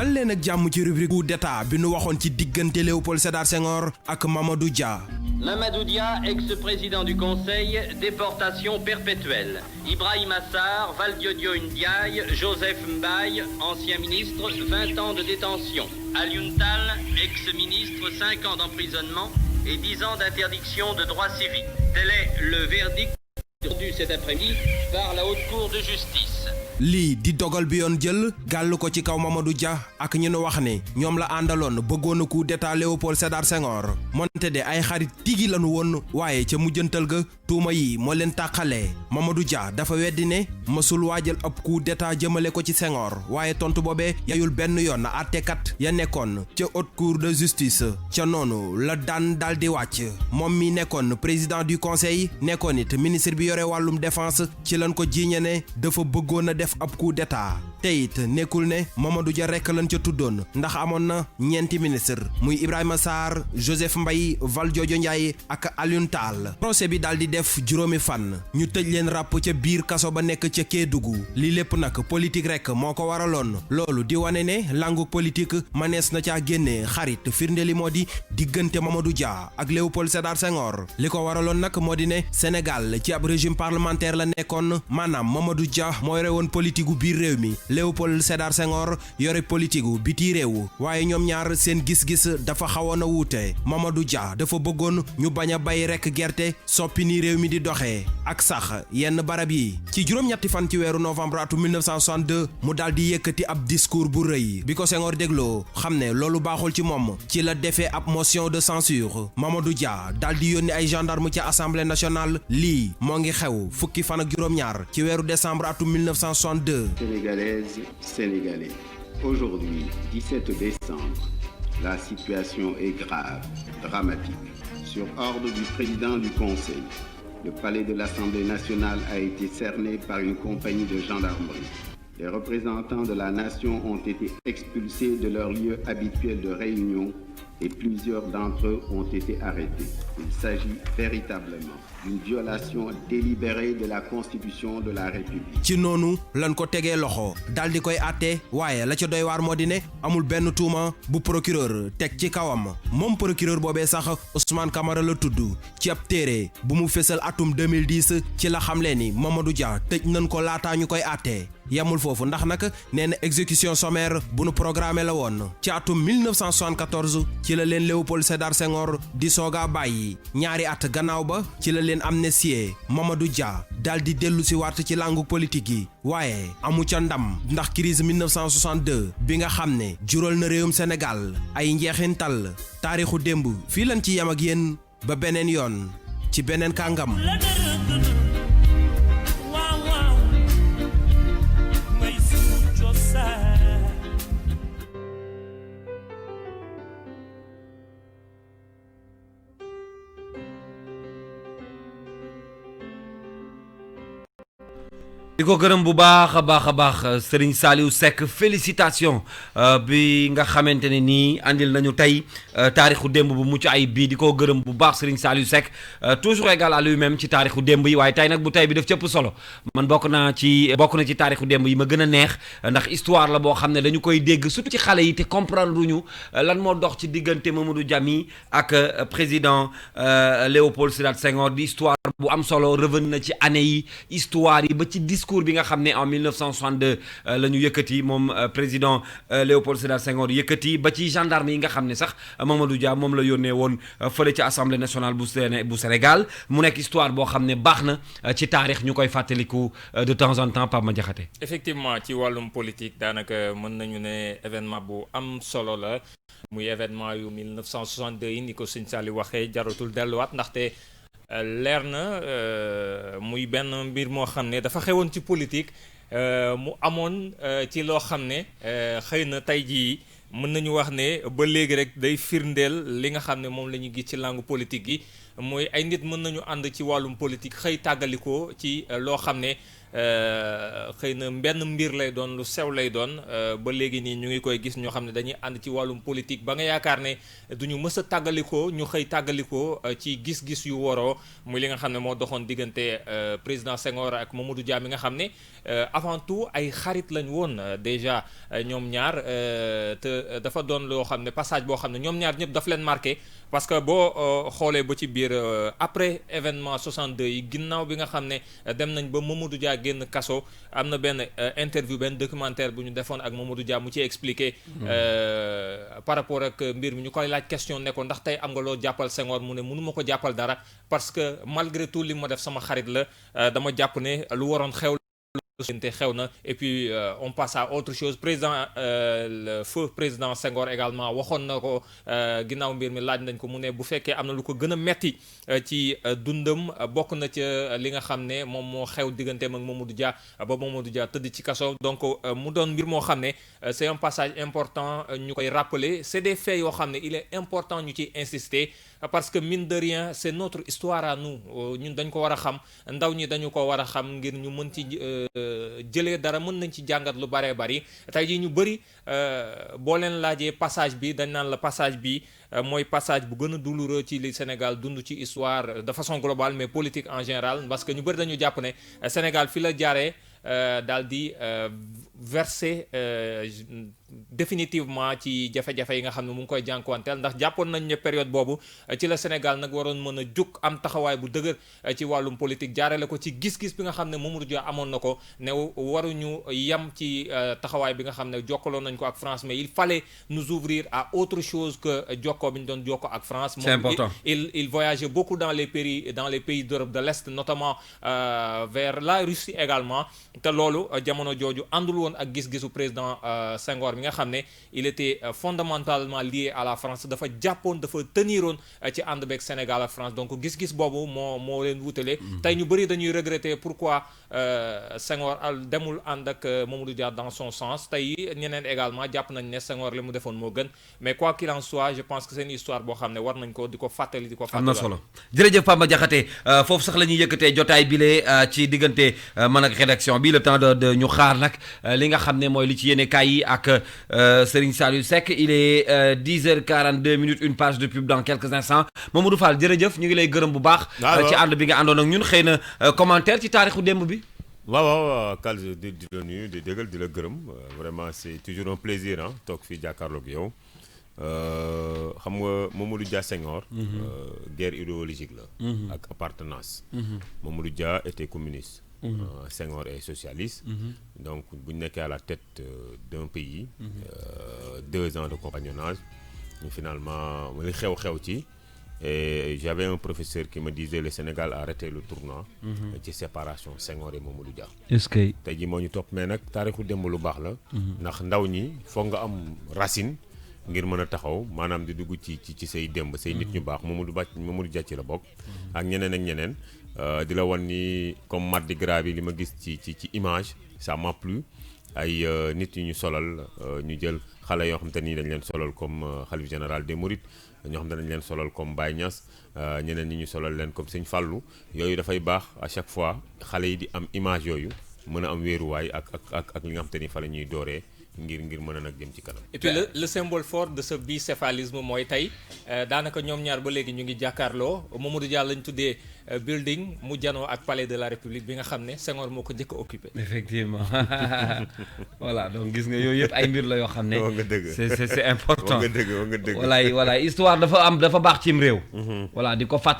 dal leen ak jàmm ci rubrique coup d'état bi nu waxoon ci diggante Léopold Sédar Senghor ak Mamadou Dia. Mamadou Dia, ex-président du Conseil, déportation perpétuelle. Ibrahima Sarr, Valdiodio Ndiaye, Joseph Mbaye, ancien ministre, 20 ans de détention. Alioune Tall, ex-ministre, 5 ans d'emprisonnement et 10 ans d'interdiction de droits civiques. Tel est le verdict rendu cet après-midi par la Haute Cour de justice. lii di dogal bi yoon jël gàll ko ci kaw Mamadou Dia ak ñu nu wax ne ñoom la àndaloon bëggoon a coup d'état Léopold Sédar Senghor moonte de ay xarit tigi lañu woon waaye ca mujjantal ga tuuma yi moo leen tàqalee Mamadou Dia dafa weddi ne mësul waajal ab coup d'état jëmale ko ci Senghor waaye tontu boobee yayul benn yoon àttekat ya nekkoon ca haute cour de justice ca noonu la daan daal di wàcc moom mi nekkoon président du conseil nekkoon it ministre bi yore wàllum défense ci lañ ko jiiñe ne dafa bëggoon a def ab coup d'état te it nekkul ne Mamadou Dia rekk lañ ca tuddoon ndax amoon na ñeenti ministre muy Ibrahima Sarr Joseph Mbaye Valdiodio Ndiaye ak Alioune Tall procès bi daal di def juróomi fan ñu tëj leen ràpp ca biir kaso ba nekk ca Kédougou lii lépp nag politique rekk moo ko waraloon loolu di wane ne langu politique manees na caa génne xarit firnde li moo di diggante Mamadou Dia ak Léopold Sédar Senghor li ko waraloon nag moo di ne Sénégal ci ab régime parlementaire la nekkoon maanaam Mamadou Dia moo yore woon politique gu biir réew mi Léopold Sédar Senghor yore politique gu biti réew waaye ñoom ñaar seen gis-gis dafa xawoon a wuute Mamadou Dia dafa bëggoon ñu bañ a bay rekk gerte soppi ni réew mi di doxee ak sax yenn barab yi ci juróom-ñetti fan ci weeru novembre atum 1962 mu daal di yëkkati ab discours bu rëy bi ko Senghor dégloo xam ne loolu baaxul ci moom ci la defee ab motion de censure Mamadou Dia daal di yónni ay gendarme ci assemblée nationale lii moo ngi xew fukki fan ak juróom-ñaar ci weeru décembre atum 1962. Sénégalaises, Sénégalais, aujourd'hui, 17 décembre, la situation est grave, dramatique. Sur ordre du président du Conseil, le palais de l'Assemblée nationale a été cerné par une compagnie de gendarmerie. Les représentants de la nation ont été expulsés de leur lieu habituel de réunion et plusieurs d'entre eux ont été arrêtés. Il s'agit véritablement d'une violation délibérée de la Constitution de la République. ci noonu lan ko tegee loxo daal di koy àtte waaye la ca doy waar moo di ne amul benn tuuma bu procureur teg ci kawam moom procureur boobee sax Ousmane Camara la tudd ci ab téere bu mu fésal atum 2010 ci la xamle ni Mamadou Dia tëj nañ ko laataa ñu koy àtte yamul foofu ndax nag nee na exécution sommaire bu nu programmé la woon ci atum 1974 ci la leen Léopold Sédar Senghor di sooga bàyyi ñaari at gannaaw ba ci la leen amnistie Mamadou Dia daal di dellu si waat ci langue politique yi waaye amu ca ndam ndax crise 1962 bi nga xam ne jural na réewum Sénégal ay njeexintal taarixu démb fii lañ ci yam ak yéen ba beneen yoon ci beneen kàngam. di ko gërëm bu baax a baax Serigne Saliou Seck félicitation bi nga xamante ne nii andil nañu tey taarixu démb bu mucc ay bii di ko gërëm bu baax Serigne Saliou Seck toujours égal à lui-même ci taarixu démb yi waaye tey nag bu tey bi daf cëpp solo man bokk na ci taarixu démb yi ma gën a neex ndax histoire la boo xam ne dañu koy dégg surtout ci xale yi te comprendre luñu lan moo dox ci diggante Mamadou Dia mi ak président Léopold Sédar Senghor di histoire bu am solo revenir na ci année yi histoire yi ba ci discours bi nga xam ne en 1962 la ñu yëkkati moom président Léopold Sédar Senghor yëkkati ba ci gendarme yi nga xam ne sax Mamadou Dia moom la yónnee woon fële ci assemblée nationale bu Sénégal mu nekk histoire boo xam ne baax na ci taarix ñu koy fàttaliku de temps en temps Pape Madiakhaté. effectivement ci wàllum politique daanaka mën nañu ne événement bu am solo la muy événement yu 1962 yi ni ko sëñ Saliou waxee jaratul delluwaat ndaxte. leer na muy benn mbir moo xam ne dafa xewoon ci politique mu amoon ci loo xam ne xëy na tey jii mën nañu wax ne ba léegi rek day firndeel li nga xam ne moom la ñu gis ci langue politique yi mooy ay nit mën nañu ànd ci wàllum politique xëy tàggalikoo ci loo xam ne xëy na benn mbir lay doon lu sew lay doon ba léegi nii ñu ngi koy gis ñoo xam ne dañuy ànd ci wàllum politique ba nga yaakaar ne duñu mës a tàggalikoo ñu xëy tàggalikoo ci gis-gis yu waroo muy li nga xam ne moo doxoon diggante président Senghor ak Mamadou Dia mi nga xam ne avant tout ay xarit lañ woon déjà ñoom ñaar te dafa doon loo xam ne passage boo xam ne ñoom ñaar ñëpp daf leen marqué parce que boo xoolee ba ci biir après événement 62 yi ginnaaw bi nga xam ne dem nañ ba Mamadou Dia génn kaso am na benn interview benn documentaire bu ñu defoon ak Mamadou Dia mu ci expliqué par rapport ak mbir mi ñu koy laaj question ne ko ndax tey am nga loo jàppal Senghor mu ne mënu ma ko jàppal dara parce que malgré tout li ma def sama xarit la dama jàpp ne lu waroon xew xew na et puis on passe à autre chose président le feu président Senghor également waxoon na ko ginnaaw mbir mi laaj nañ ko mu ne bu fekkee am na lu ko gën a metti ci dundam bokk na ca li nga xam ne moom moo xew digganteem ak Mamadou Dia ba Mamadou Dia tëdd ci kaso donc mu doon mbir moo xam ne c'est un passage important ñu koy rappeler c'est des faits yoo xam ne il est important ñu ciy insister parce que mine de rien c'est notre histoire à nous ñun dañ ko war a xam ndaw ñi dañu ko war a xam ngir ñu mën ci jëlee dara mën nañ ci jàngat lu baree bari tey jii ñu bëri boo leen laajee passage bi dañ naan la passage bi mooy passage bu gën a douloureux ci li Sénégal dund ci histoire de façon globale mais politique en général parce que ñu bëri dañu jàpp ne Sénégal fi la jaaree daal di verser définitivement ci jafe-jafe yi nga xam ne mu ngi koy jànkuwanteel ndax jàppoon nañ ne période boobu ci la Sénégal nag waroon mën a jug am taxawaay bu dëgër ci wàllum politique jaarale ko ci gis-gis bi nga xam ne Mamadou Dia amoon na ko ne waruñu yam ci taxawaay bi nga xam ne jokkaloon nañ ko ak France mais il fallait nous ouvrir à autre chose que jokkoo bi ñu doon jokkoo ak France. C'est important. Il voyageait beaucoup dans les pays d'Europe de l'Est notamment vers la Russie également te loolu jamono jooju àndul woon ak gis-gisu président Senghor mi nga xam ne il était fondamentalement lié à la France dafa jàppoon dafa teniroon ci ànd beeg Sénégal ak France donc gis-gis boobu moo leen wutale tey ñu bëri dañuy regretter pourquoi Senghor demul ànd ak Mamadou Dia dans son sens tey ñeneen également jàpp nañ ne Senghor li mu defoon moo gën mais quoi qu'il en soit je pense que c'est une histoire boo xam ne war nañ ko di ko fàttali di ko fàttali. am na solo jërëjëf Pamba Diakhaté foofu sax la ñuy yëkkatee jotaay bile ci diggante man ak rédaction bi le temps de ñu xaar nag li nga xam ne mooy li ci yéene kaay yi ak Serigne Saliou Seck il est 10h42 une page de pub dans quelques instants Mamadou Fall jërëjëf ñu ngi lay gërëm bu baax. ci ànd bi nga àndoon ak ñun xëy na commentaire ci taarixu démb bi. waaw Kal di la nuyu di déggal di la gërëm vraiment c'est toujours un plaisir toog fii jàkkaarloog yow xam nga Mamadou Dia Senghor guerre idéologique la ak appartenance Mamadou Dia était communiste Senghor est socialiste donc bu ñu nekkee à la tête d'un pays 2 ans de compagnonnage finalement li xew ci et j'avais un professeur qui me disait le Sénégal a arrêté le tournant ci séparation Senghor et Mamadou Dia. est-ce que tey jii moo ñu topp mais nag taarixu démb lu baax la ndax ndaw ñi foog nga am racine ngir mën a taxaw maanaam di dugg ci say démb say nit ñu baax Mamadou Dia ci la bokk ak ñeneen di la wan ni comme Mardi Gras bi li ma gis ci image ça m'a plu ay nit yu ñu solal ñu jël xale yoo xam te ni dañ leen solal comme xalif général des Mourides ñoo xam ne dañ leen solal comme Baye Niass ñeneen ñi ñu solal leen comme Sëñ Fallou yooyu dafay baax à chaque fois xale yi di am image yooyu mën a am wéeruwaay ak li nga xam te ni fa la ñuy dooree ngir mën a nag jëm ci kanam. et puis le symbole fort de ce bicéphalisme mooy tey daanaka ñoom ñaar ba léegi ñu ngi jàkkaarloo Mamadou Dia lañ tuddee building mu janoo ak palais de la République bi nga xam ne Senghor moo ko njëkk a occupé. effectivement voilà donc gis nga yooyu yëpp ay mbir la yoo xam ne. nga dëgg c'est important. nga dëgg voilà histoire dafa baax cim réew. voilà di ko fàttali